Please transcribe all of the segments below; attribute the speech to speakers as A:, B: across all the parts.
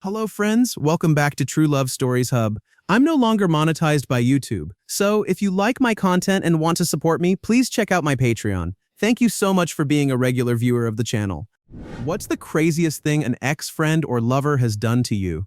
A: Hello friends, welcome back to True Love Stories Hub. I'm no longer monetized by YouTube, so if you like my content and want to support me, please check out my Patreon. Thank you so much for being a regular viewer of the channel. What's the craziest thing an ex-friend or lover has done to you?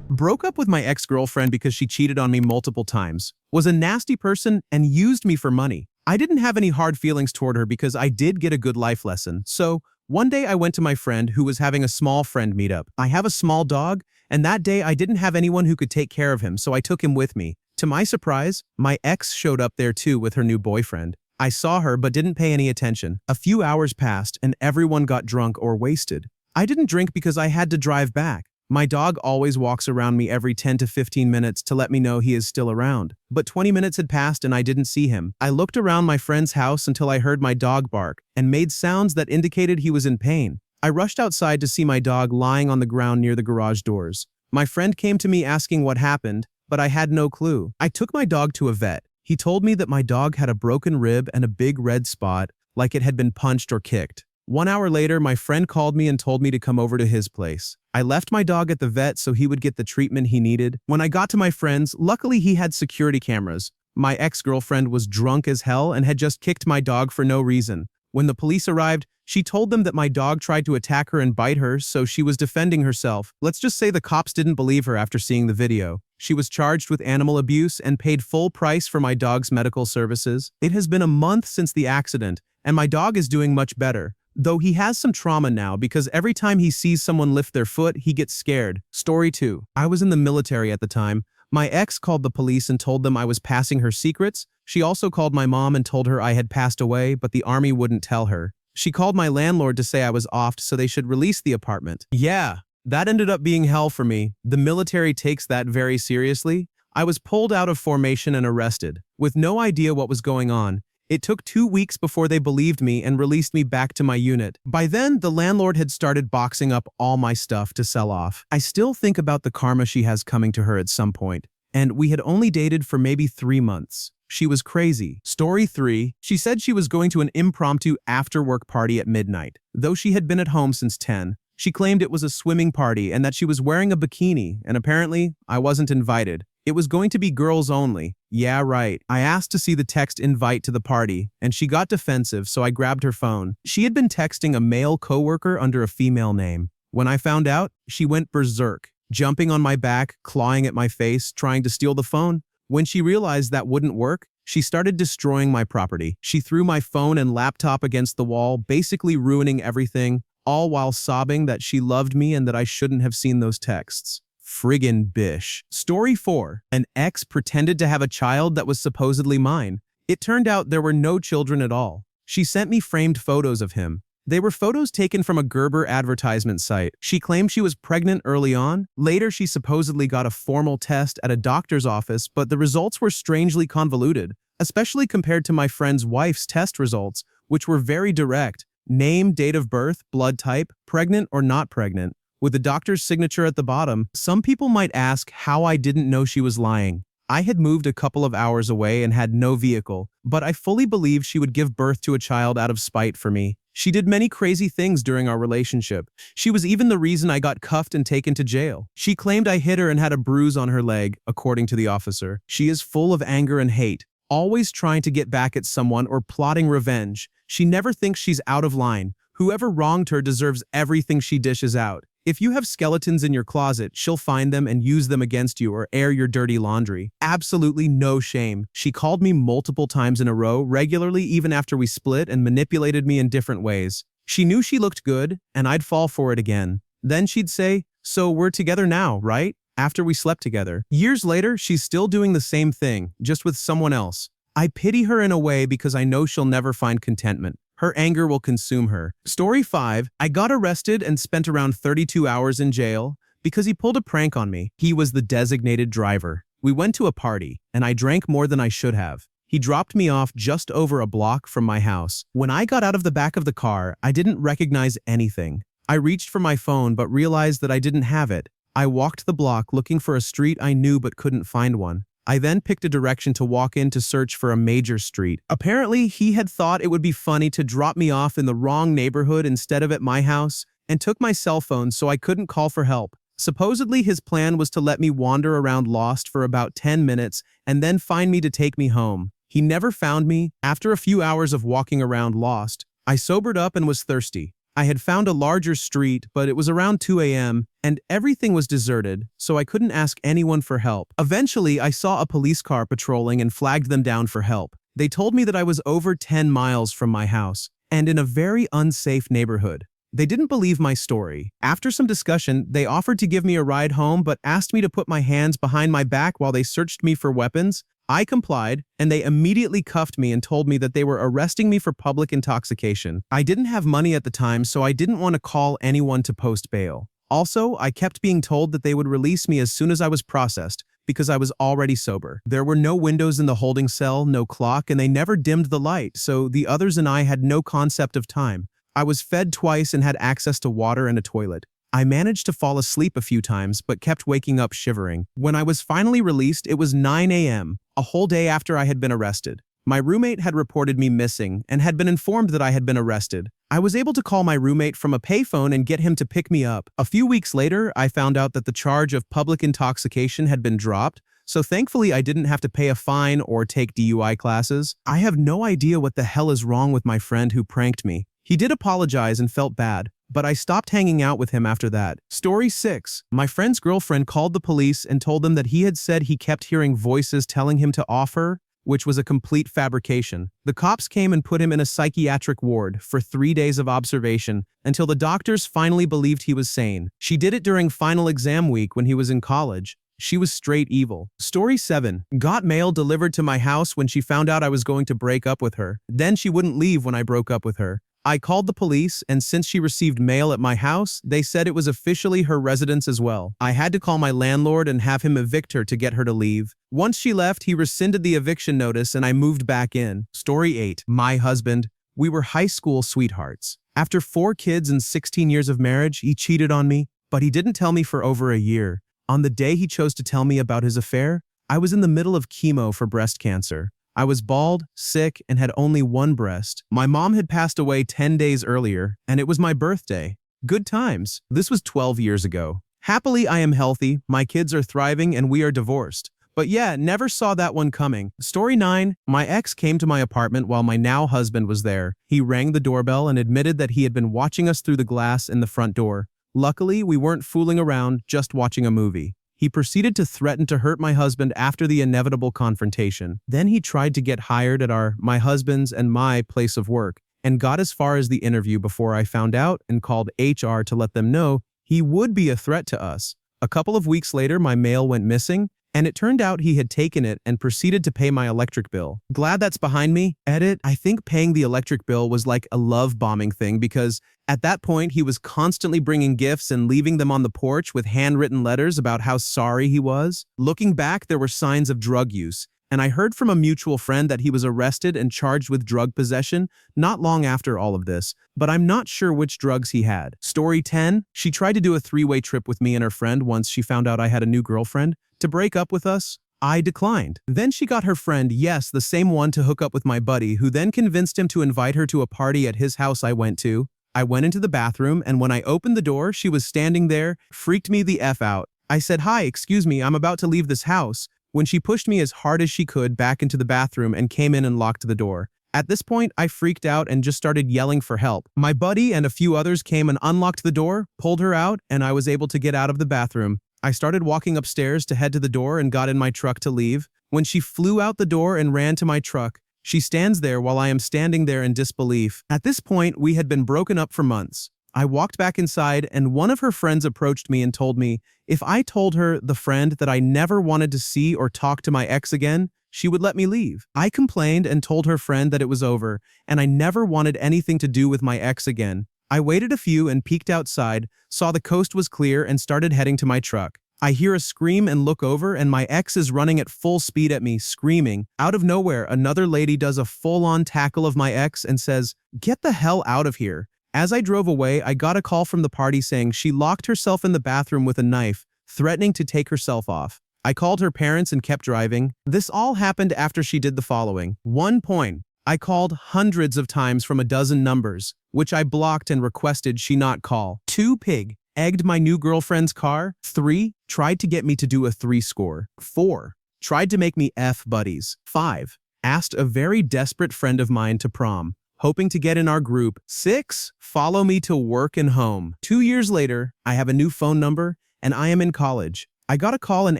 A: Broke up with my ex-girlfriend because she cheated on me multiple times, was a nasty person, and used me for money. I didn't have any hard feelings toward her because I did get a good life lesson, so one day I went to my friend who was having a small friend meetup. I have a small dog, and that day I didn't have anyone who could take care of him, so I took him with me. To my surprise, my ex showed up there too with her new boyfriend. I saw her but didn't pay any attention. A few hours passed and everyone got drunk or wasted. I didn't drink because I had to drive back. My dog always walks around me every 10 to 15 minutes to let me know he is still around. But 20 minutes had passed and I didn't see him. I looked around my friend's house until I heard my dog bark and made sounds that indicated he was in pain. I rushed outside to see my dog lying on the ground near the garage doors. My friend came to me asking what happened, but I had no clue. I took my dog to a vet. He told me that my dog had a broken rib and a big red spot, like it had been punched or kicked. 1 hour later, my friend called me and told me to come over to his place. I left my dog at the vet so he would get the treatment he needed. When I got to my friend's, luckily he had security cameras. My ex-girlfriend was drunk as hell and had just kicked my dog for no reason. When the police arrived, she told them that my dog tried to attack her and bite her, so she was defending herself. Let's just say the cops didn't believe her after seeing the video. She was charged with animal abuse and paid full price for my dog's medical services. It has been a month since the accident, and my dog is doing much better. Though he has some trauma now because every time he sees someone lift their foot, he gets scared. Story 2. I was in the military at the time. My ex called the police and told them I was passing her secrets. She also called my mom and told her I had passed away, but the army wouldn't tell her. She called my landlord to say I was offed so they should release the apartment. Yeah, that ended up being hell for me. The military takes that very seriously. I was pulled out of formation and arrested, with no idea what was going on. It took 2 weeks before they believed me and released me back to my unit. By then, the landlord had started boxing up all my stuff to sell off. I still think about the karma she has coming to her at some point, and we had only dated for maybe 3 months. She was crazy. Story 3. She said she was going to an impromptu after-work party at midnight. Though she had been at home since 10, she claimed it was a swimming party and that she was wearing a bikini, and apparently, I wasn't invited. It was going to be girls only. Yeah, right. I asked to see the text invite to the party, and she got defensive, so I grabbed her phone. She had been texting a male coworker under a female name. When I found out, she went berserk, jumping on my back, clawing at my face, trying to steal the phone. When she realized that wouldn't work, she started destroying my property. She threw my phone and laptop against the wall, basically ruining everything, all while sobbing that she loved me and that I shouldn't have seen those texts. Friggin' bish. Story 4. An ex pretended to have a child that was supposedly mine. It turned out there were no children at all. She sent me framed photos of him. They were photos taken from a Gerber advertisement site. She claimed she was pregnant early on. Later, she supposedly got a formal test at a doctor's office, but the results were strangely convoluted, especially compared to my friend's wife's test results, which were very direct. Name, date of birth, blood type, pregnant or not pregnant, with the doctor's signature at the bottom. Some people might ask how I didn't know she was lying. I had moved a couple of hours away and had no vehicle, but I fully believed she would give birth to a child out of spite for me. She did many crazy things during our relationship. She was even the reason I got cuffed and taken to jail. She claimed I hit her and had a bruise on her leg, according to the officer. She is full of anger and hate, always trying to get back at someone or plotting revenge. She never thinks she's out of line. Whoever wronged her deserves everything she dishes out. If you have skeletons in your closet, she'll find them and use them against you or air your dirty laundry. Absolutely no shame. She called me multiple times in a row, regularly even after we split, and manipulated me in different ways. She knew she looked good, and I'd fall for it again. Then she'd say, "So we're together now, right?" After we slept together. Years later, she's still doing the same thing, just with someone else. I pity her in a way because I know she'll never find contentment. Her anger will consume her. Story 5. I got arrested and spent around 32 hours in jail because he pulled a prank on me. He was the designated driver. We went to a party, and I drank more than I should have. He dropped me off just over a block from my house. When I got out of the back of the car, I didn't recognize anything. I reached for my phone but realized that I didn't have it. I walked the block looking for a street I knew but couldn't find one. I then picked a direction to walk in to search for a major street. Apparently, he had thought it would be funny to drop me off in the wrong neighborhood instead of at my house, and took my cell phone so I couldn't call for help. Supposedly, his plan was to let me wander around lost for about 10 minutes and then find me to take me home. He never found me. After a few hours of walking around lost, I sobered up and was thirsty. I had found a larger street, but it was around 2 a.m., and everything was deserted, so I couldn't ask anyone for help. Eventually, I saw a police car patrolling and flagged them down for help. They told me that I was over 10 miles from my house, and in a very unsafe neighborhood. They didn't believe my story. After some discussion, they offered to give me a ride home but asked me to put my hands behind my back while they searched me for weapons. I complied, and they immediately cuffed me and told me that they were arresting me for public intoxication. I didn't have money at the time, so I didn't want to call anyone to post bail. Also, I kept being told that they would release me as soon as I was processed, because I was already sober. There were no windows in the holding cell, no clock, and they never dimmed the light, so the others and I had no concept of time. I was fed twice and had access to water and a toilet. I managed to fall asleep a few times, but kept waking up shivering. When I was finally released, it was 9 a.m., a whole day after I had been arrested. My roommate had reported me missing and had been informed that I had been arrested. I was able to call my roommate from a payphone and get him to pick me up. A few weeks later, I found out that the charge of public intoxication had been dropped, so thankfully I didn't have to pay a fine or take DUI classes. I have no idea what the hell is wrong with my friend who pranked me. He did apologize and felt bad, but I stopped hanging out with him after that. Story 6. My friend's girlfriend called the police and told them that he had said he kept hearing voices telling him to off her, which was a complete fabrication. The cops came and put him in a psychiatric ward for 3 days of observation until the doctors finally believed he was sane. She did it during final exam week when he was in college. She was straight evil. Story 7. Got mail delivered to my house when she found out I was going to break up with her. Then she wouldn't leave when I broke up with her. I called the police, and since she received mail at my house, they said it was officially her residence as well. I had to call my landlord and have him evict her to get her to leave. Once she left, he rescinded the eviction notice and I moved back in. Story 8. My husband. We were high school sweethearts. After 4 kids and 16 years of marriage, he cheated on me, but he didn't tell me for over a year. On the day he chose to tell me about his affair, I was in the middle of chemo for breast cancer. I was bald, sick, and had only one breast. My mom had passed away 10 days earlier, and it was my birthday. Good times. This was 12 years ago. Happily, I am healthy, my kids are thriving, and we are divorced. But yeah, never saw that one coming. Story 9. My ex came to my apartment while my now husband was there. He rang the doorbell and admitted that he had been watching us through the glass in the front door. Luckily, we weren't fooling around, just watching a movie. He proceeded to threaten to hurt my husband after the inevitable confrontation. Then he tried to get hired at my husband's and my place of work, and got as far as the interview before I found out and called HR to let them know he would be a threat to us. A couple of weeks later, my mail went missing, and it turned out he had taken it and proceeded to pay my electric bill. Glad that's behind me. Edit. I think paying the electric bill was like a love bombing thing because at that point he was constantly bringing gifts and leaving them on the porch with handwritten letters about how sorry he was. Looking back, there were signs of drug use, and I heard from a mutual friend that he was arrested and charged with drug possession not long after all of this, but I'm not sure which drugs he had. Story 10. She tried to do a 3-way trip with me and her friend once she found out I had a new girlfriend. To break up with us, I declined. Then she got her friend, yes, the same one, to hook up with my buddy, who then convinced him to invite her to a party at his house I went to. I went into the bathroom, and when I opened the door, she was standing there, freaked me the F out. I said, "Hi, excuse me, I'm about to leave this house," when she pushed me as hard as she could back into the bathroom and came in and locked the door. At this point, I freaked out and just started yelling for help. My buddy and a few others came and unlocked the door, pulled her out, and I was able to get out of the bathroom. I started walking upstairs to head to the door and got in my truck to leave. When she flew out the door and ran to my truck, she stands there while I am standing there in disbelief. At this point, we had been broken up for months. I walked back inside, and one of her friends approached me and told me if I told her, the friend, that I never wanted to see or talk to my ex again, she would let me leave. I complained and told her friend that it was over, and I never wanted anything to do with my ex again. I waited a few and peeked outside, saw the coast was clear, and started heading to my truck. I hear a scream and look over, and my ex is running at full speed at me, screaming. Out of nowhere, another lady does a full-on tackle of my ex and says, "Get the hell out of here." As I drove away, I got a call from the party saying she locked herself in the bathroom with a knife, threatening to take herself off. I called her parents and kept driving. This all happened after she did the following. 1 point. I called hundreds of times from a dozen numbers, which I blocked and requested she not call. 2 pig. Egged my new girlfriend's car. 3. Tried to get me to do a 3 score. 4. Tried to make me F buddies. 5. Asked a very desperate friend of mine to prom, hoping to get in our group. 6. Follow me to work and home. 2 years later, I have a new phone number, and I am in college. I got a call and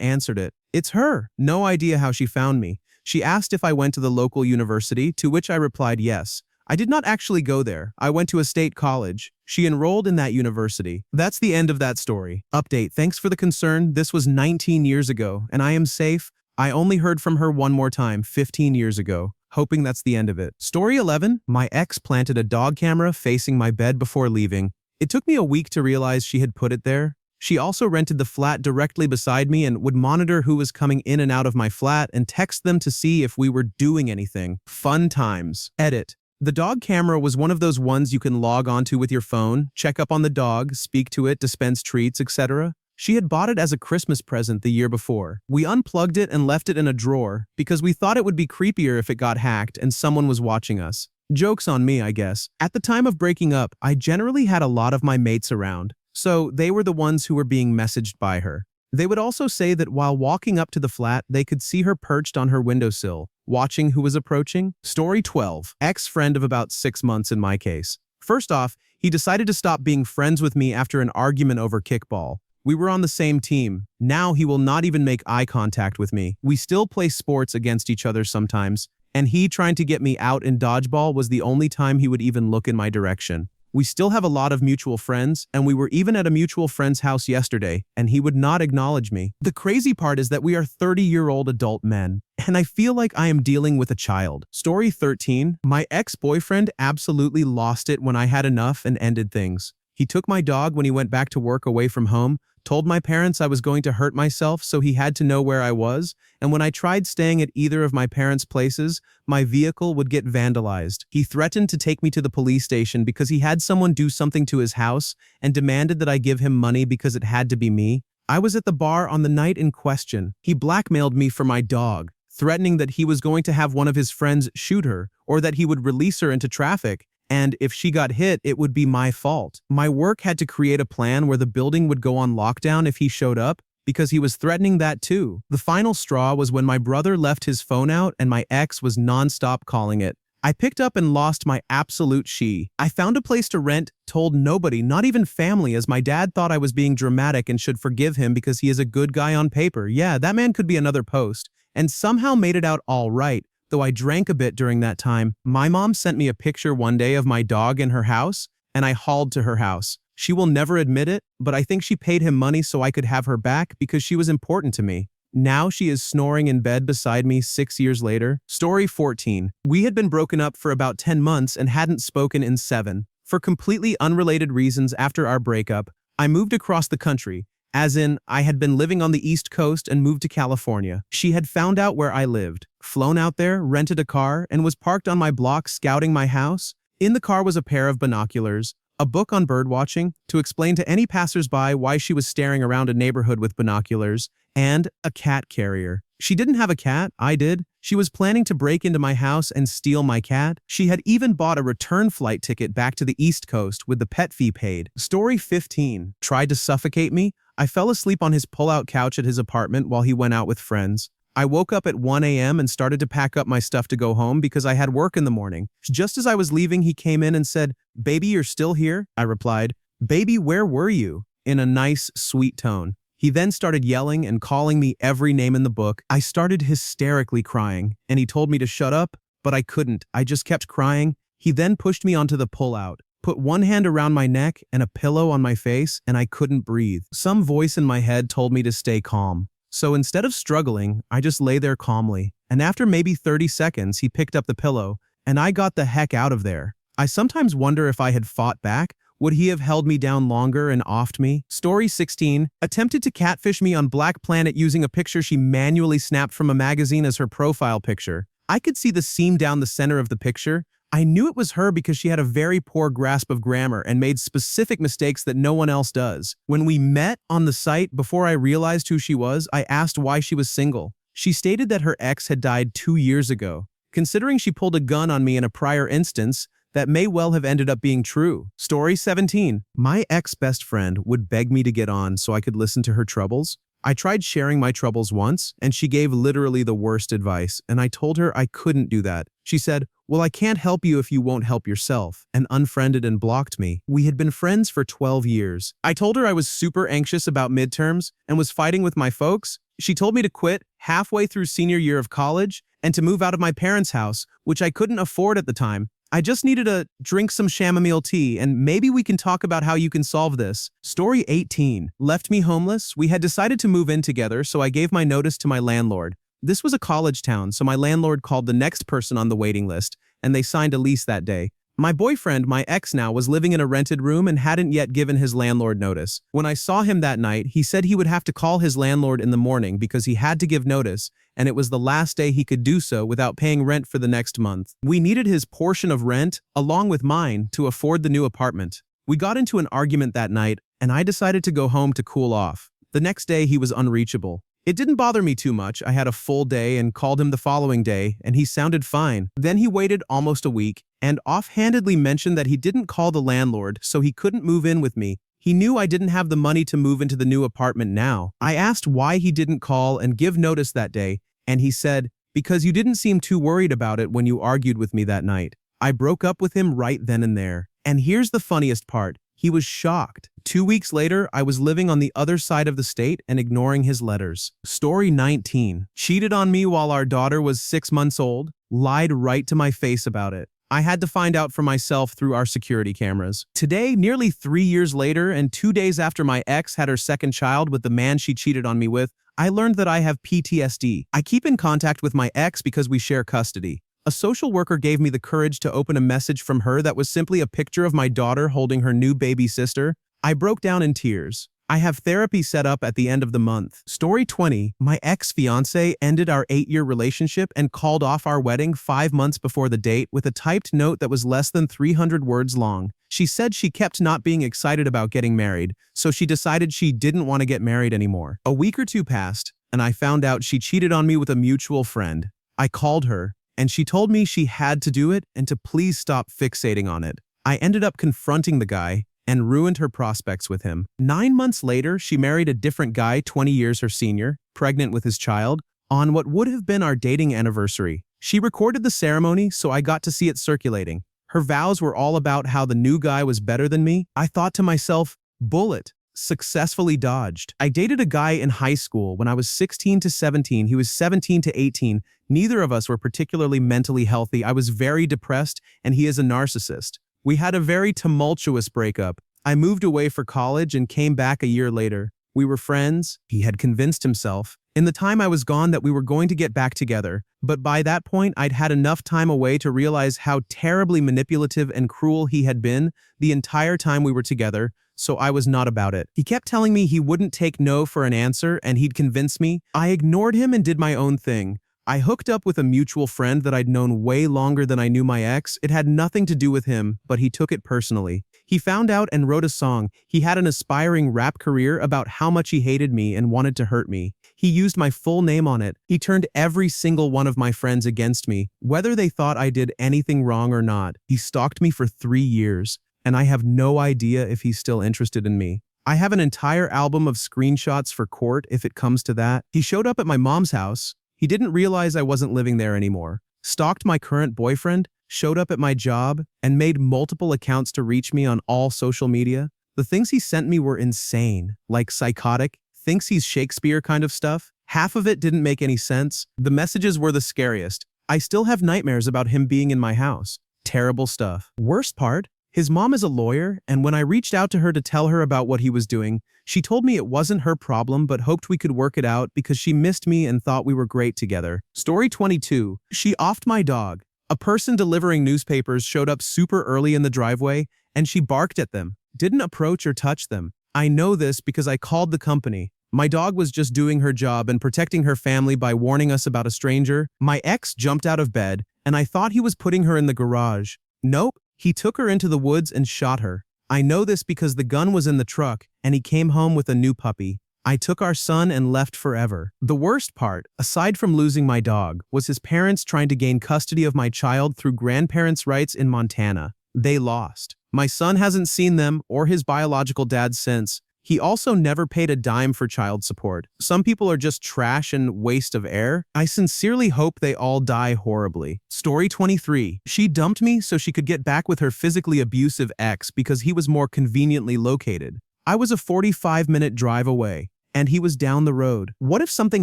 A: answered it. It's her. No idea how she found me. She asked if I went to the local university, to which I replied yes. I did not actually go there. I went to a state college. She enrolled in that university. That's the end of that story. Update. Thanks for the concern. This was 19 years ago, and I am safe. I only heard from her one more time 15 years ago. Hoping that's the end of it. Story 11. My ex planted a dog camera facing my bed before leaving. It took me a week to realize she had put it there. She also rented the flat directly beside me and would monitor who was coming in and out of my flat and text them to see if we were doing anything. Fun times. Edit. The dog camera was one of those ones you can log onto with your phone, check up on the dog, speak to it, dispense treats, etc. She had bought it as a Christmas present the year before. We unplugged it and left it in a drawer because we thought it would be creepier if it got hacked and someone was watching us. Joke's on me, I guess. At the time of breaking up, I generally had a lot of my mates around, so they were the ones who were being messaged by her. They would also say that while walking up to the flat, they could see her perched on her windowsill, watching who was approaching. Story 12. Ex-friend of about 6 months in my case. First off, he decided to stop being friends with me after an argument over kickball. We were on the same team. Now he will not even make eye contact with me. We still play sports against each other sometimes, and he trying to get me out in dodgeball was the only time he would even look in my direction. We still have a lot of mutual friends, and we were even at a mutual friend's house yesterday, and he would not acknowledge me. The crazy part is that we are 30-year-old adult men, and I feel like I am dealing with a child. Story 13. My ex-boyfriend absolutely lost it when I had enough and ended things. He took my dog when he went back to work away from home, told my parents I was going to hurt myself, so he had to know where I was, and when I tried staying at either of my parents' places, my vehicle would get vandalized. He threatened to take me to the police station because he had someone do something to his house and demanded that I give him money because it had to be me. I was at the bar on the night in question. He blackmailed me for my dog, threatening that he was going to have one of his friends shoot her or that he would release her into traffic. And if she got hit, it would be my fault. My work had to create a plan where the building would go on lockdown if he showed up, because he was threatening that too. The final straw was when my brother left his phone out and my ex was non-stop calling it. I picked up and lost my absolute she. I found a place to rent, told nobody, not even family, as my dad thought I was being dramatic and should forgive him because he is a good guy on paper. Yeah, that man could be another post. And somehow made it out all right. Though I drank a bit during that time. My mom sent me a picture one day of my dog in her house, and I hauled to her house. She will never admit it, but I think she paid him money so I could have her back because she was important to me. Now she is snoring in bed beside me 6 years later. Story 14. We had been broken up for about 10 months and hadn't spoken in 7. For completely unrelated reasons after our breakup, I moved across the country. As in, I had been living on the East Coast and moved to California. She had found out where I lived, flown out there, rented a car, and was parked on my block scouting my house. In the car was a pair of binoculars, a book on birdwatching, to explain to any passersby why she was staring around a neighborhood with binoculars, and a cat carrier. She didn't have a cat, I did. She was planning to break into my house and steal my cat. She had even bought a return flight ticket back to the East Coast with the pet fee paid. Story 15. Tried to suffocate me. I fell asleep on his pull-out couch at his apartment while he went out with friends. I woke up at 1 a.m. and started to pack up my stuff to go home because I had work in the morning. Just as I was leaving, he came in and said, "Baby, you're still here?" I replied, "Baby, where were you?" in a nice, sweet tone. He then started yelling and calling me every name in the book. I started hysterically crying, and he told me to shut up, but I couldn't. I just kept crying. He then pushed me onto the pull-out, put one hand around my neck and a pillow on my face, and I couldn't breathe. Some voice in my head told me to stay calm. So instead of struggling, I just lay there calmly. And after maybe 30 seconds, he picked up the pillow, and I got the heck out of there. I sometimes wonder if I had fought back, would he have held me down longer and offed me? Story 16. Attempted to catfish me on Black Planet using a picture she manually snapped from a magazine as her profile picture. I could see the seam down the center of the picture. I knew it was her because she had a very poor grasp of grammar and made specific mistakes that no one else does. When we met on the site, before I realized who she was, I asked why she was single. She stated that her ex had died 2 years ago. Considering she pulled a gun on me in a prior instance, that may well have ended up being true. Story 17. My ex-best friend would beg me to get on so I could listen to her troubles. I tried sharing my troubles once, and she gave literally the worst advice, and I told her I couldn't do that. She said, "Well, I can't help you if you won't help yourself," and unfriended and blocked me. We had been friends for 12 years. I told her I was super anxious about midterms and was fighting with my folks. She told me to quit halfway through senior year of college and to move out of my parents' house, which I couldn't afford at the time. I just needed to drink some chamomile tea, and maybe we can talk about how you can solve this. Story 18. Left me homeless. We had decided to move in together, so I gave my notice to my landlord. This was a college town, so my landlord called the next person on the waiting list, and they signed a lease that day. My boyfriend, my ex now, was living in a rented room and hadn't yet given his landlord notice. When I saw him that night, he said he would have to call his landlord in the morning because he had to give notice, and it was the last day he could do so without paying rent for the next month. We needed his portion of rent, along with mine, to afford the new apartment. We got into an argument that night, and I decided to go home to cool off. The next day, he was unreachable. It didn't bother me too much. I had a full day and called him the following day, and he sounded fine. Then he waited almost a week and offhandedly mentioned that he didn't call the landlord, so he couldn't move in with me. He knew I didn't have the money to move into the new apartment now. I asked why he didn't call and give notice that day, and he said, "Because you didn't seem too worried about it when you argued with me that night." I broke up with him right then and there. And here's the funniest part. He was shocked. 2 weeks later, I was living on the other side of the state and ignoring his letters. Story 19. Cheated on me while our daughter was 6 months old. Lied right to my face about it. I had to find out for myself through our security cameras. Today, nearly 3 years later, and 2 days after my ex had her second child with the man she cheated on me with, I learned that I have PTSD. I keep in contact with my ex because we share custody. A social worker gave me the courage to open a message from her that was simply a picture of my daughter holding her new baby sister. I broke down in tears. I have therapy set up at the end of the month. Story 20. My ex-fiancé ended our 8-year relationship and called off our wedding 5 months before the date with a typed note that was less than 300 words long. She said she kept not being excited about getting married, so she decided she didn't want to get married anymore. A week or two passed, and I found out she cheated on me with a mutual friend. I called her, and she told me she had to do it and to please stop fixating on it. I ended up confronting the guy and ruined her prospects with him. 9 months later, she married a different guy 20 years her senior, pregnant with his child, on what would have been our dating anniversary. She recorded the ceremony, so I got to see it circulating. Her vows were all about how the new guy was better than me. I thought to myself, bullet. Successfully dodged. I dated a guy in high school when I was 16 to 17. He was 17 to 18. Neither of us were particularly mentally healthy. I was very depressed, and he is a narcissist. We had a very tumultuous breakup. I moved away for college and came back a year later. We were friends. He had convinced himself, in the time I was gone, that we were going to get back together. But by that point, I'd had enough time away to realize how terribly manipulative and cruel he had been the entire time we were together. So I was not about it. He kept telling me he wouldn't take no for an answer and he'd convince me. I ignored him and did my own thing. I hooked up with a mutual friend that I'd known way longer than I knew my ex. It had nothing to do with him, but he took it personally. He found out and wrote a song. He had an aspiring rap career about how much he hated me and wanted to hurt me. He used my full name on it. He turned every single one of my friends against me, whether they thought I did anything wrong or not. He stalked me for 3 years. And I have no idea if he's still interested in me. I have an entire album of screenshots for court if it comes to that. He showed up at my mom's house. He didn't realize I wasn't living there anymore. Stalked my current boyfriend, showed up at my job, and made multiple accounts to reach me on all social media. The things he sent me were insane, like psychotic, thinks he's Shakespeare kind of stuff. Half of it didn't make any sense. The messages were the scariest. I still have nightmares about him being in my house. Terrible stuff. Worst part? His mom is a lawyer, and when I reached out to her to tell her about what he was doing, she told me it wasn't her problem but hoped we could work it out because she missed me and thought we were great together. Story 22. She offed my dog. A person delivering newspapers showed up super early in the driveway, and she barked at them, didn't approach or touch them. I know this because I called the company. My dog was just doing her job and protecting her family by warning us about a stranger. My ex jumped out of bed, and I thought he was putting her in the garage. Nope. He took her into the woods and shot her. I know this because the gun was in the truck, and he came home with a new puppy. I took our son and left forever. The worst part, aside from losing my dog, was his parents trying to gain custody of my child through grandparents' rights in Montana. They lost. My son hasn't seen them or his biological dad since. He also never paid a dime for child support. Some people are just trash and waste of air. I sincerely hope they all die horribly. Story 23. She dumped me so she could get back with her physically abusive ex because he was more conveniently located. I was a 45-minute drive away, and he was down the road. What if something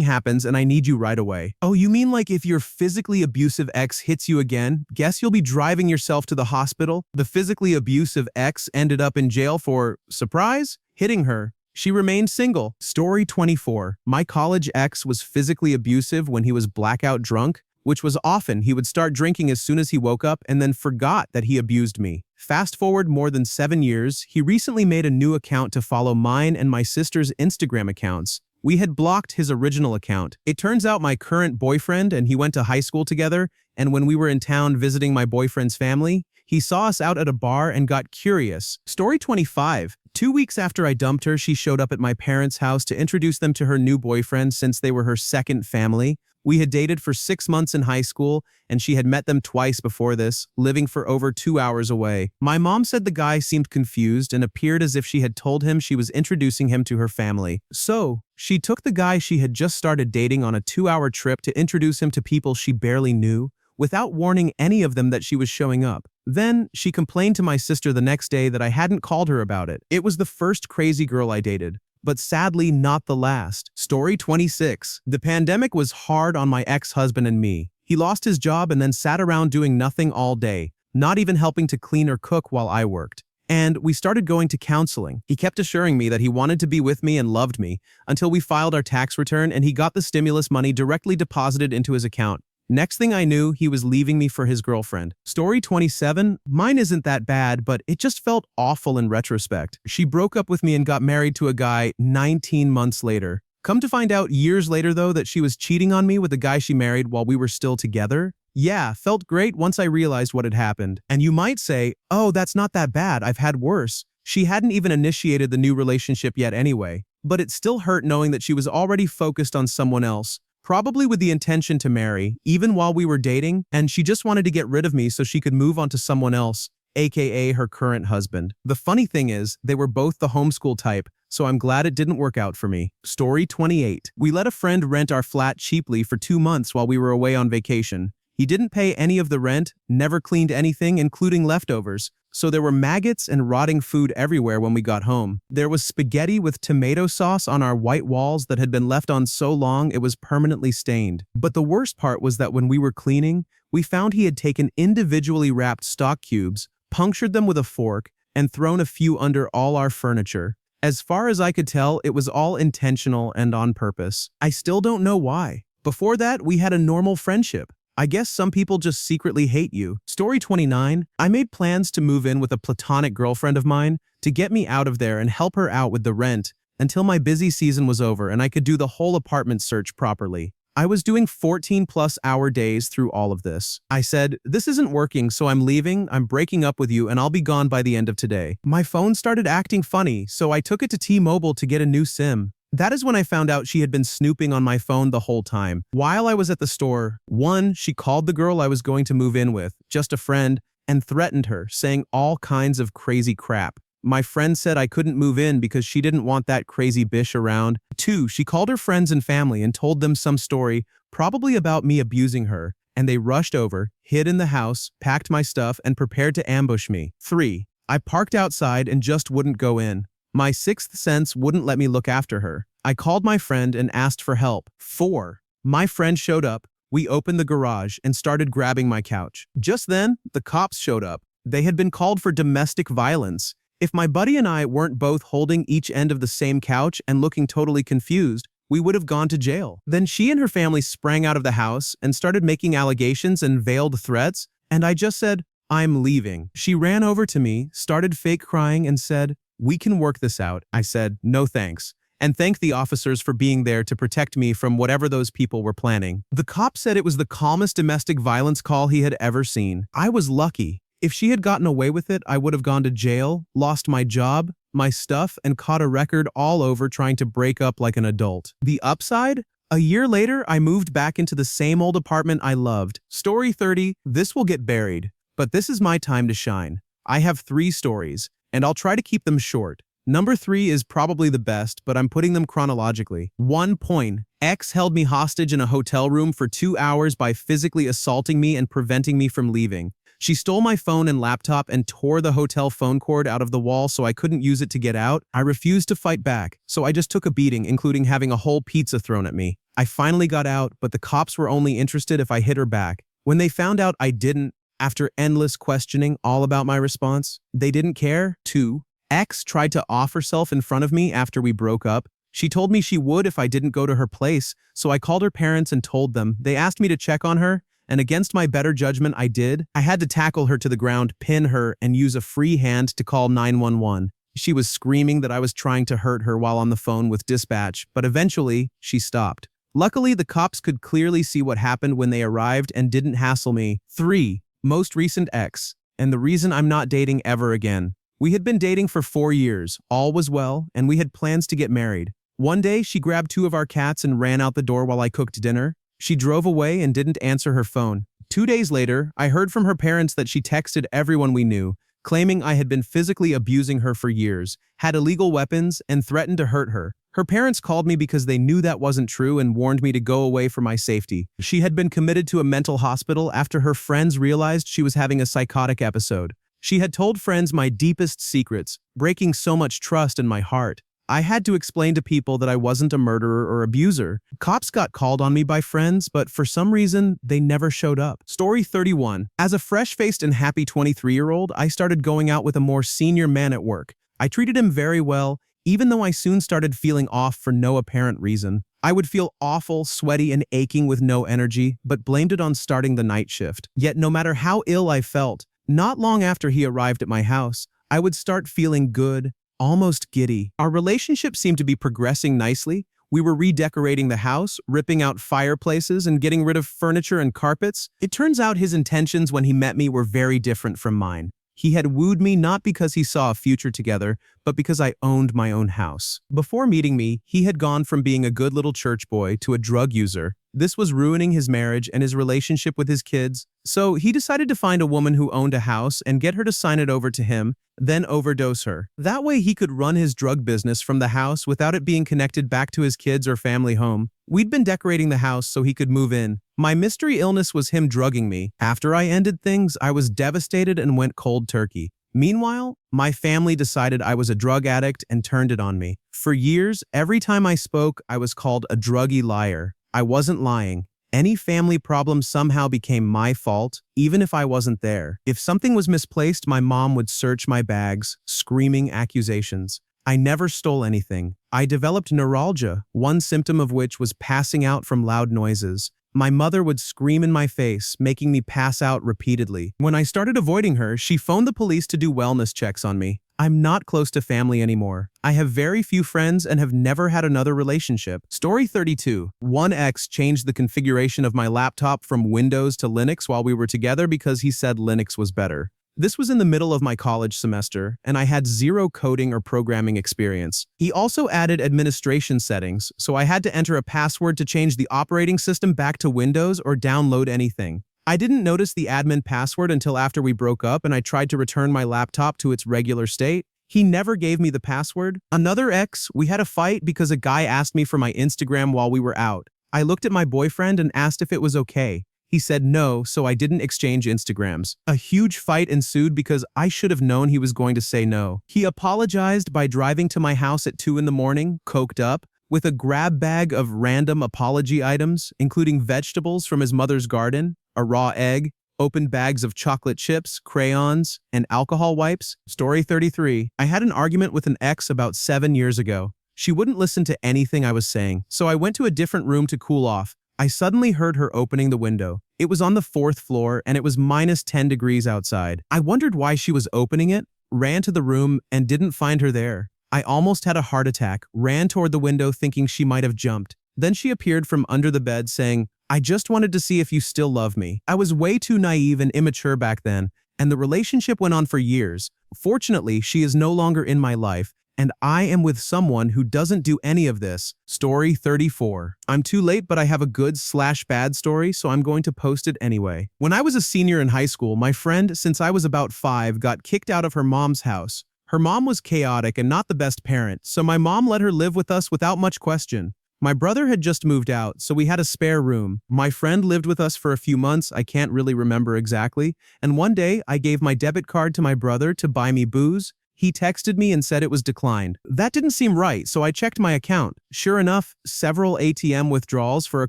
A: happens and I need you right away? Oh, you mean like if your physically abusive ex hits you again, guess you'll be driving yourself to the hospital? The physically abusive ex ended up in jail for, surprise, hitting her. She remained single. Story 24. My college ex was physically abusive when he was blackout drunk, which was often. He would start drinking as soon as he woke up and then forgot that he abused me. Fast forward more than 7 years, he recently made a new account to follow mine and my sister's Instagram accounts. We had blocked his original account. It turns out my current boyfriend and he went to high school together, and when we were in town visiting my boyfriend's family, he saw us out at a bar and got curious. Story 25. 2 weeks after I dumped her, she showed up at my parents' house to introduce them to her new boyfriend since they were her second family. We had dated for 6 months in high school, and she had met them twice before this, living for over 2 hours away. My mom said the guy seemed confused and appeared as if she had told him she was introducing him to her family. So, she took the guy she had just started dating on a 2-hour trip to introduce him to people she barely knew, without warning any of them that she was showing up. Then, she complained to my sister the next day that I hadn't called her about it. It was the first crazy girl I dated, but sadly not the last. Story 26. The pandemic was hard on my ex-husband and me. He lost his job and then sat around doing nothing all day, not even helping to clean or cook while I worked. And we started going to counseling. He kept assuring me that he wanted to be with me and loved me until we filed our tax return and he got the stimulus money directly deposited into his account. Next thing I knew, he was leaving me for his girlfriend. Story 27. Mine isn't that bad, but it just felt awful in retrospect. She broke up with me and got married to a guy 19 months later. Come to find out years later, though, that she was cheating on me with the guy she married while we were still together. Yeah, felt great once I realized what had happened. And you might say, oh, that's not that bad, I've had worse. She hadn't even initiated the new relationship yet anyway. But it still hurt knowing that she was already focused on someone else, probably with the intention to marry, even while we were dating, and she just wanted to get rid of me so she could move on to someone else, aka her current husband. The funny thing is, they were both the homeschool type, so I'm glad it didn't work out for me. Story 28. We let a friend rent our flat cheaply for 2 months while we were away on vacation. He didn't pay any of the rent, never cleaned anything, including leftovers, so there were maggots and rotting food everywhere when we got home. There was spaghetti with tomato sauce on our white walls that had been left on so long it was permanently stained. But the worst part was that when we were cleaning, we found he had taken individually wrapped stock cubes, punctured them with a fork, and thrown a few under all our furniture. As far as I could tell, it was all intentional and on purpose. I still don't know why. Before that, we had a normal friendship. I guess some people just secretly hate you. Story 29. I made plans to move in with a platonic girlfriend of mine to get me out of there and help her out with the rent until my busy season was over and I could do the whole apartment search properly. I was doing 14-plus-hour days through all of this. I said, this isn't working, so I'm leaving, I'm breaking up with you, and I'll be gone by the end of today. My phone started acting funny, so I took it to T-Mobile to get a new SIM. That is when I found out she had been snooping on my phone the whole time. While I was at the store, 1, she called the girl I was going to move in with, just a friend, and threatened her, saying all kinds of crazy crap. My friend said I couldn't move in because she didn't want that crazy bitch around. 2, she called her friends and family and told them some story, probably about me abusing her, and they rushed over, hid in the house, packed my stuff, and prepared to ambush me. 3, I parked outside and just wouldn't go in. My sixth sense wouldn't let me look after her. I called my friend and asked for help. 4, my friend showed up. We opened the garage and started grabbing my couch. Just then, the cops showed up. They had been called for domestic violence. If my buddy and I weren't both holding each end of the same couch and looking totally confused, we would have gone to jail. Then she and her family sprang out of the house and started making allegations and veiled threats, and I just said, I'm leaving. She ran over to me, started fake crying, and said, we can work this out. I said, no thanks, and thanked the officers for being there to protect me from whatever those people were planning. The cop said it was the calmest domestic violence call he had ever seen. I was lucky. If she had gotten away with it, I would have gone to jail, lost my job, my stuff, and caught a record all over trying to break up like an adult. The upside? A year later, I moved back into the same old apartment I loved. Story 30. This will get buried, but this is my time to shine. I have 3 stories, and I'll try to keep them short. Number 3 is probably the best, but I'm putting them chronologically. 1 point. Ex held me hostage in a hotel room for 2 hours by physically assaulting me and preventing me from leaving. She stole my phone and laptop and tore the hotel phone cord out of the wall so I couldn't use it to get out. I refused to fight back, so I just took a beating, including having a whole pizza thrown at me. I finally got out, but the cops were only interested if I hit her back. When they found out I didn't, after endless questioning all about my response, they didn't care. 2. Ex tried to off herself in front of me after we broke up. She told me she would if I didn't go to her place, so I called her parents and told them. They asked me to check on her, and against my better judgment, I did. I had to tackle her to the ground, pin her, and use a free hand to call 911. She was screaming that I was trying to hurt her while on the phone with dispatch, but eventually, she stopped. Luckily, the cops could clearly see what happened when they arrived and didn't hassle me. 3. Most recent ex, and the reason I'm not dating ever again. We had been dating for 4 years, all was well, and we had plans to get married. One day, she grabbed 2 of our cats and ran out the door while I cooked dinner. She drove away and didn't answer her phone. 2 days later, I heard from her parents that she texted everyone we knew, claiming I had been physically abusing her for years, had illegal weapons, and threatened to hurt her. Her parents called me because they knew that wasn't true and warned me to go away for my safety. She had been committed to a mental hospital after her friends realized she was having a psychotic episode. She had told friends my deepest secrets, breaking so much trust in my heart. I had to explain to people that I wasn't a murderer or abuser. Cops got called on me by friends, but for some reason, they never showed up. Story 31. As a fresh-faced and happy 23-year-old, I started going out with a more senior man at work. I treated him very well, even though I soon started feeling off for no apparent reason. I would feel awful, sweaty, and aching with no energy, but blamed it on starting the night shift. Yet no matter how ill I felt, not long after he arrived at my house, I would start feeling good, almost giddy. Our relationship seemed to be progressing nicely. We were redecorating the house, ripping out fireplaces, and getting rid of furniture and carpets. It turns out his intentions when he met me were very different from mine. He had wooed me not because he saw a future together, but because I owned my own house. Before meeting me, he had gone from being a good little church boy to a drug user. This was ruining his marriage and his relationship with his kids. So he decided to find a woman who owned a house and get her to sign it over to him, then overdose her. That way he could run his drug business from the house without it being connected back to his kids or family home. We'd been decorating the house so he could move in. My mystery illness was him drugging me. After I ended things, I was devastated and went cold turkey. Meanwhile, my family decided I was a drug addict and turned it on me. For years, every time I spoke, I was called a druggy liar. I wasn't lying. Any family problem somehow became my fault, even if I wasn't there. If something was misplaced, my mom would search my bags, screaming accusations. I never stole anything. I developed neuralgia, one symptom of which was passing out from loud noises. My mother would scream in my face, making me pass out repeatedly. When I started avoiding her, she phoned the police to do wellness checks on me. I'm not close to family anymore. I have very few friends and have never had another relationship. Story 32. One ex changed the configuration of my laptop from Windows to Linux while we were together because he said Linux was better. This was in the middle of my college semester, and I had zero coding or programming experience. He also added administration settings, so I had to enter a password to change the operating system back to Windows or download anything. I didn't notice the admin password until after we broke up and I tried to return my laptop to its regular state. He never gave me the password. Another ex, we had a fight because a guy asked me for my Instagram while we were out. I looked at my boyfriend and asked if it was okay. He said no, so I didn't exchange Instagrams. A huge fight ensued because I should have known he was going to say no. He apologized by driving to my house at 2 in the morning, coked up, with a grab bag of random apology items, including vegetables from his mother's garden, a raw egg, open bags of chocolate chips, crayons, and alcohol wipes. Story 33. I had an argument with an ex about 7 years ago. She wouldn't listen to anything I was saying, so I went to a different room to cool off. I suddenly heard her opening the window. It was on the 4th floor and it was minus 10 degrees outside. I wondered why she was opening it, ran to the room, and didn't find her there. I almost had a heart attack, ran toward the window thinking she might have jumped. Then she appeared from under the bed saying, "I just wanted to see if you still love me." I was way too naive and immature back then, and the relationship went on for years. Fortunately, she is no longer in my life, and I am with someone who doesn't do any of this. Story 34. I'm too late, but I have a good/bad story, so I'm going to post it anyway. When I was a senior in high school, my friend, since I was about 5, got kicked out of her mom's house. Her mom was chaotic and not the best parent, so my mom let her live with us without much question. My brother had just moved out, so we had a spare room. My friend lived with us for a few months, I can't really remember exactly, and one day I gave my debit card to my brother to buy me booze. He texted me and said it was declined. That didn't seem right, so I checked my account. Sure enough, several ATM withdrawals for a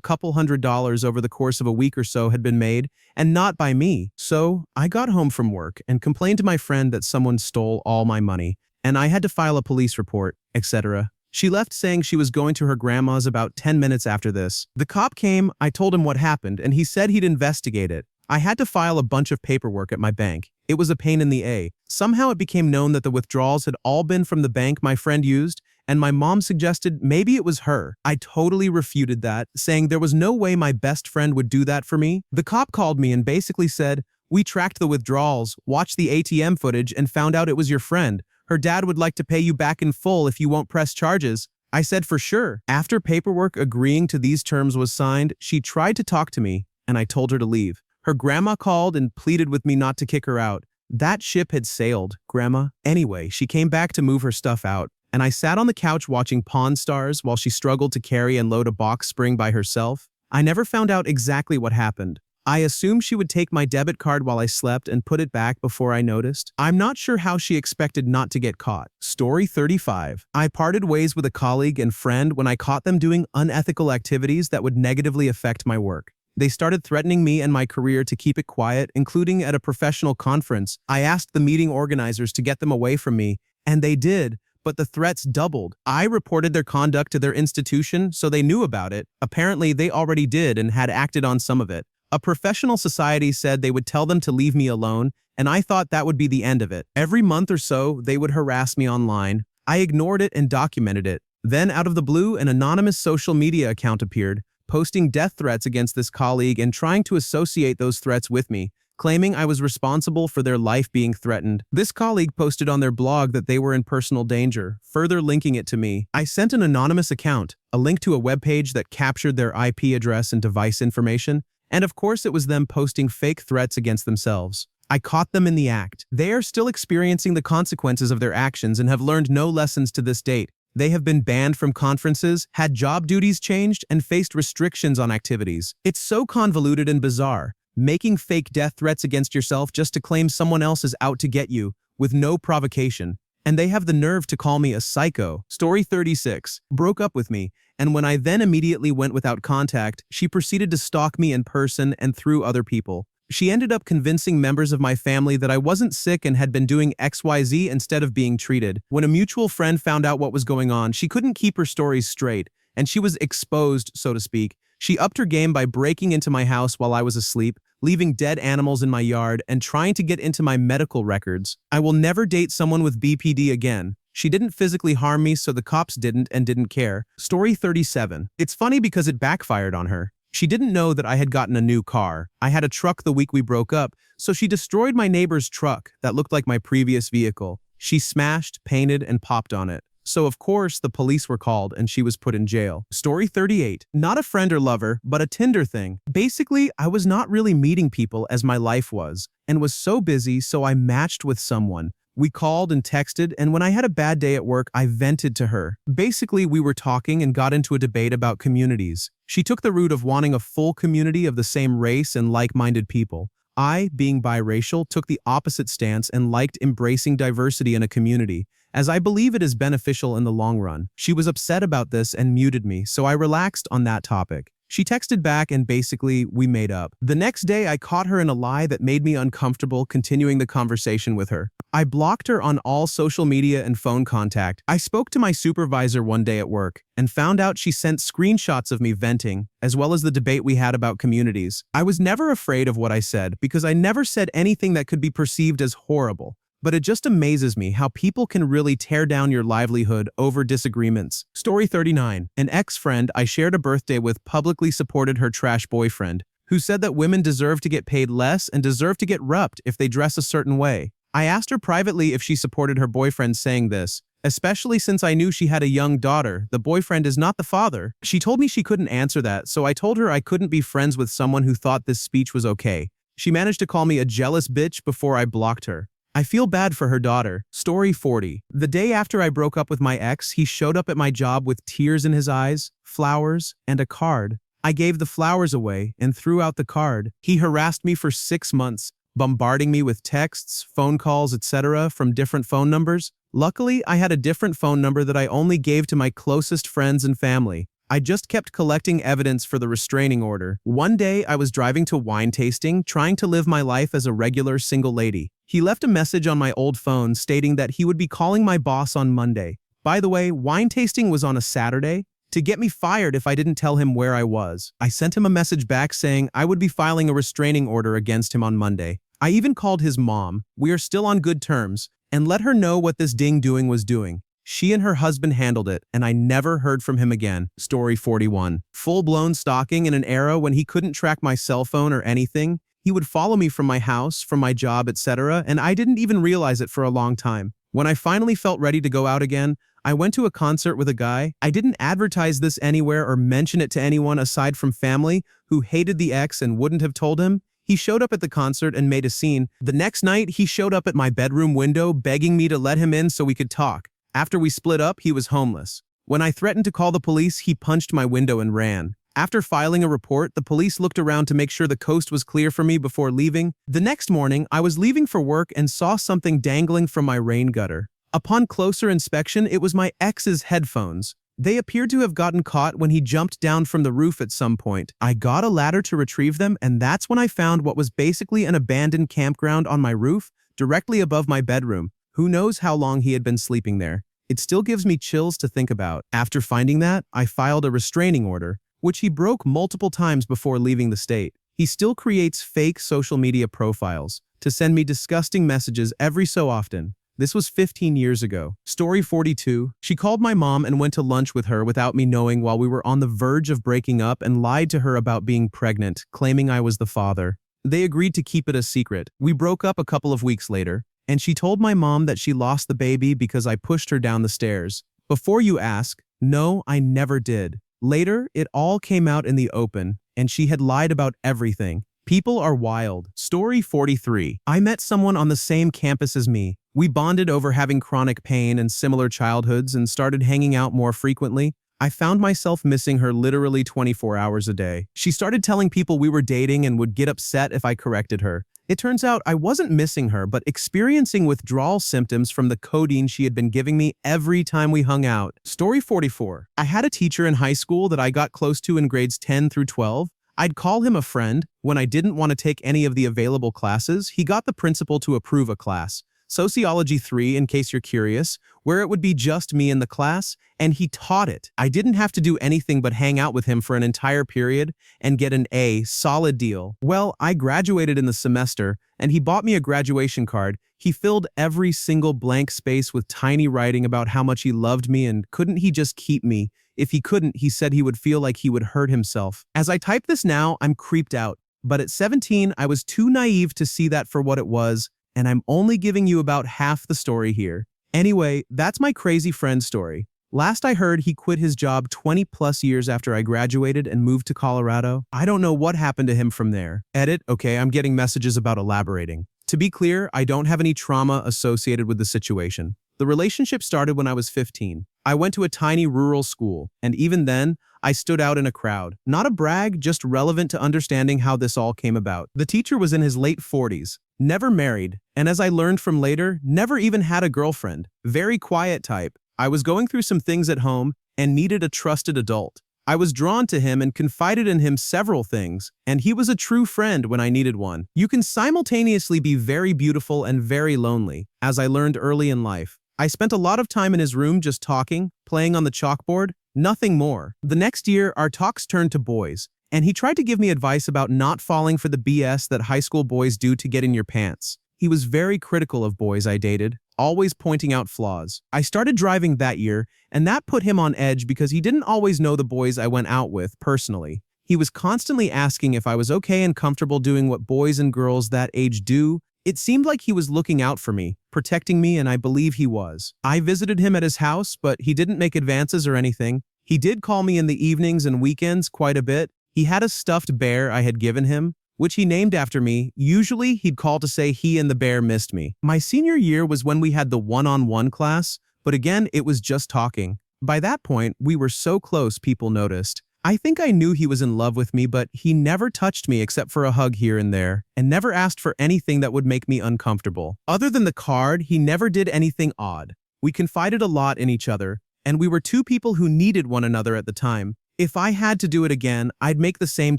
A: couple $100s over the course of a week or so had been made, and not by me. So I got home from work and complained to my friend that someone stole all my money, and I had to file a police report, etc. She left saying she was going to her grandma's about 10 minutes after this. The cop came, I told him what happened, and he said he'd investigate it. I had to file a bunch of paperwork at my bank. It was a pain in the A. Somehow it became known that the withdrawals had all been from the bank my friend used, and my mom suggested maybe it was her. I totally refuted that, saying there was no way my best friend would do that for me. The cop called me and basically said, "We tracked the withdrawals, watched the ATM footage, and found out it was your friend. Her dad would like to pay you back in full if you won't press charges." I said for sure. After paperwork agreeing to these terms was signed, she tried to talk to me, and I told her to leave. Her grandma called and pleaded with me not to kick her out. That ship had sailed, Grandma. Anyway, she came back to move her stuff out, and I sat on the couch watching Pawn Stars while she struggled to carry and load a box spring by herself. I never found out exactly what happened. I assumed she would take my debit card while I slept and put it back before I noticed. I'm not sure how she expected not to get caught. Story 35. I parted ways with a colleague and friend when I caught them doing unethical activities that would negatively affect my work. They started threatening me and my career to keep it quiet, including at a professional conference. I asked the meeting organizers to get them away from me, and they did, but the threats doubled. I reported their conduct to their institution, so they knew about it. Apparently, they already did and had acted on some of it. A professional society said they would tell them to leave me alone, and I thought that would be the end of it. Every month or so, they would harass me online. I ignored it and documented it. Then, out of the blue, an anonymous social media account appeared, posting death threats against this colleague and trying to associate those threats with me, claiming I was responsible for their life being threatened. This colleague posted on their blog that they were in personal danger, further linking it to me. I sent an anonymous account, a link to a webpage that captured their IP address and device information, and of course it was them posting fake threats against themselves. I caught them in the act. They are still experiencing the consequences of their actions and have learned no lessons to this date. They have been banned from conferences, had job duties changed, and faced restrictions on activities. It's so convoluted and bizarre, making fake death threats against yourself just to claim someone else is out to get you, with no provocation. And they have the nerve to call me a psycho. Story 36. Broke up with me, and when I then immediately went without contact, she proceeded to stalk me in person and through other people. She ended up convincing members of my family that I wasn't sick and had been doing XYZ instead of being treated. When a mutual friend found out what was going on, she couldn't keep her stories straight, and she was exposed, so to speak. She upped her game by breaking into my house while I was asleep, leaving dead animals in my yard, and trying to get into my medical records. I will never date someone with BPD again. She didn't physically harm me, so the cops didn't and didn't care. Story 37. It's funny because it backfired on her. She didn't know that I had gotten a new car. I had a truck the week we broke up, so she destroyed my neighbor's truck that looked like my previous vehicle. She smashed, painted, and popped on it. So of course, the police were called and she was put in jail. Story 38. Not a friend or lover, but a Tinder thing. Basically, I was not really meeting people as my life was, and was so busy, so I matched with someone. We called and texted, and when I had a bad day at work, I vented to her. Basically, we were talking and got into a debate about communities. She took the route of wanting a full community of the same race and like-minded people. I, being biracial, took the opposite stance and liked embracing diversity in a community, as I believe it is beneficial in the long run. She was upset about this and muted me, so I relaxed on that topic. She texted back and basically, we made up. The next day, I caught her in a lie that made me uncomfortable continuing the conversation with her. I blocked her on all social media and phone contact. I spoke to my supervisor one day at work and found out she sent screenshots of me venting, as well as the debate we had about communities. I was never afraid of what I said because I never said anything that could be perceived as horrible. But it just amazes me how people can really tear down your livelihood over disagreements. Story 39. An ex-friend I shared a birthday with publicly supported her trash boyfriend, who said that women deserve to get paid less and deserve to get rupped if they dress a certain way. I asked her privately if she supported her boyfriend saying this, especially since I knew she had a young daughter. The boyfriend is not the father. She told me she couldn't answer that, so I told her I couldn't be friends with someone who thought this speech was okay. She managed to call me a jealous bitch before I blocked her. I feel bad for her daughter. Story 40. The day after I broke up with my ex, he showed up at my job with tears in his eyes, flowers, and a card. I gave the flowers away and threw out the card. He harassed me for 6 months, bombarding me with texts, phone calls, etc. from different phone numbers. Luckily, I had a different phone number that I only gave to my closest friends and family. I just kept collecting evidence for the restraining order. One day, I was driving to wine tasting, trying to live my life as a regular single lady. He left a message on my old phone stating that he would be calling my boss on Monday. By the way, wine tasting was on a Saturday, to get me fired if I didn't tell him where I was. I sent him a message back saying I would be filing a restraining order against him on Monday. I even called his mom, we are still on good terms, and let her know what this ding-doing was doing. She and her husband handled it, and I never heard from him again. Story 41. Full-blown stalking in an era when he couldn't track my cell phone or anything. He would follow me from my house, from my job, etc., and I didn't even realize it for a long time. When I finally felt ready to go out again, I went to a concert with a guy. I didn't advertise this anywhere or mention it to anyone aside from family who hated the ex and wouldn't have told him. He showed up at the concert and made a scene. The next night, he showed up at my bedroom window begging me to let him in so we could talk. After we split up, he was homeless. When I threatened to call the police, he punched my window and ran. After filing a report, the police looked around to make sure the coast was clear for me before leaving. The next morning, I was leaving for work and saw something dangling from my rain gutter. Upon closer inspection, it was my ex's headphones. They appeared to have gotten caught when he jumped down from the roof at some point. I got a ladder to retrieve them, and that's when I found what was basically an abandoned campground on my roof, directly above my bedroom. Who knows how long he had been sleeping there? It still gives me chills to think about. After finding that, I filed a restraining order, which he broke multiple times before leaving the state. He still creates fake social media profiles to send me disgusting messages every so often. This was 15 years ago. Story 42. She called my mom and went to lunch with her without me knowing while we were on the verge of breaking up and lied to her about being pregnant, claiming I was the father. They agreed to keep it a secret. We broke up a couple of weeks later, and she told my mom that she lost the baby because I pushed her down the stairs. Before you ask, no, I never did. Later, it all came out in the open, and she had lied about everything. People are wild. Story 43. I met someone on the same campus as me. We bonded over having chronic pain and similar childhoods and started hanging out more frequently. I found myself missing her literally 24 hours a day. She started telling people we were dating and would get upset if I corrected her. It turns out I wasn't missing her, but experiencing withdrawal symptoms from the codeine she had been giving me every time we hung out. Story 44. I had a teacher in high school that I got close to in grades 10 through 12. I'd call him a friend. When I didn't want to take any of the available classes, he got the principal to approve a class. Sociology 3, in case you're curious, where it would be just me in the class, and he taught it. I didn't have to do anything but hang out with him for an entire period and get an A, solid deal. Well, I graduated in the semester, and he bought me a graduation card. He filled every single blank space with tiny writing about how much he loved me and couldn't he just keep me. If he couldn't, he said he would feel like he would hurt himself. As I type this now, I'm creeped out. But at 17, I was too naive to see that for what it was, and I'm only giving you about half the story here. Anyway, that's my crazy friend story. Last I heard, he quit his job 20 plus years after I graduated and moved to Colorado. I don't know what happened to him from there. Edit, okay, I'm getting messages about elaborating. To be clear, I don't have any trauma associated with the situation. The relationship started when I was 15. I went to a tiny rural school, and even then, I stood out in a crowd. Not a brag, just relevant to understanding how this all came about. The teacher was in his late 40s, never married, and as I learned from later, never even had a girlfriend. Very quiet type. I was going through some things at home and needed a trusted adult. I was drawn to him and confided in him several things, and he was a true friend when I needed one. You can simultaneously be very beautiful and very lonely, as I learned early in life. I spent a lot of time in his room just talking, playing on the chalkboard, nothing more. The next year, our talks turned to boys, and he tried to give me advice about not falling for the BS that high school boys do to get in your pants. He was very critical of boys I dated, always pointing out flaws. I started driving that year, and that put him on edge because he didn't always know the boys I went out with personally. He was constantly asking if I was okay and comfortable doing what boys and girls that age do, It seemed like he was looking out for me, protecting me, and I believe he was. I visited him at his house, but he didn't make advances or anything. He did call me in the evenings and weekends quite a bit. He had a stuffed bear I had given him, which he named after me. Usually, he'd call to say he and the bear missed me. My senior year was when we had the one-on-one class, but again, it was just talking. By that point, we were so close people noticed. I think I knew he was in love with me, but he never touched me except for a hug here and there, and never asked for anything that would make me uncomfortable. Other than the card, he never did anything odd. We confided a lot in each other, and we were two people who needed one another at the time. If I had to do it again, I'd make the same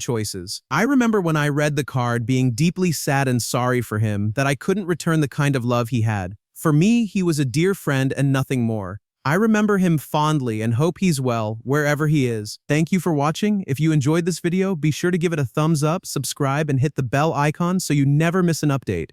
A: choices. I remember when I read the card being deeply sad and sorry for him that I couldn't return the kind of love he had. For me, he was a dear friend and nothing more. I remember him fondly and hope he's well, wherever he is. Thank you for watching. If you enjoyed this video, be sure to give it a thumbs up, subscribe, and hit the bell icon so you never miss an update.